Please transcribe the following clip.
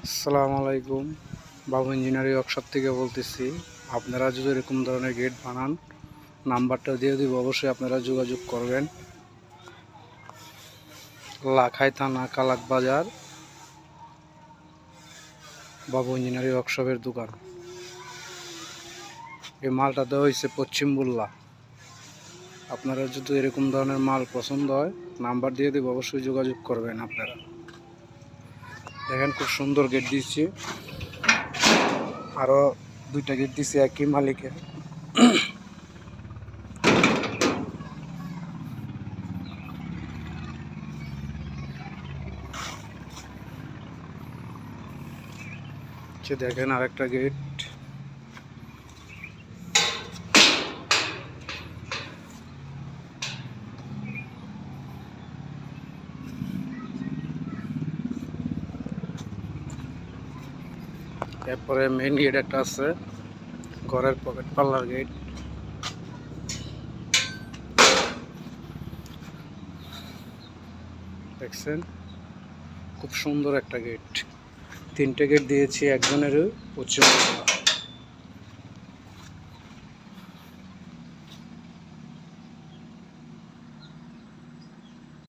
আসসালামু আলাইকুম। বাবু engineering workshop থেকে বলতেছি। আপনারা যদি এরকম ধরনের গেট বানান, নাম্বারটা দিয়ে দিব, অবশ্যই আপনারা যোগাযোগ করবেন। লাখাই থানা, কালাক বাজার, বাবু ইঞ্জিনিয়ারিং ওয়ার্কশপের দোকান। এই মালটা দেওয়া হয়েছে পশ্চিম বুল্লা। আপনারা যদি এরকম ধরনের মাল পছন্দ হয়, নাম্বার দিয়ে দিব, অবশ্যই যোগাযোগ করবেন আপনারা। দেখেন খুব সুন্দর গেট দিচ্ছি, আরও দুইটা গেট দিচ্ছি একই মালিকের। দেখেন আরেকটা গেট। এরপরে মেইন গেট একটা আছে, ঘরের পকেট পাল্লার গেট। দেখছেন খুব সুন্দর একটা গেট। তিনটে গেট দিয়েছি একজনের পশ্চিম।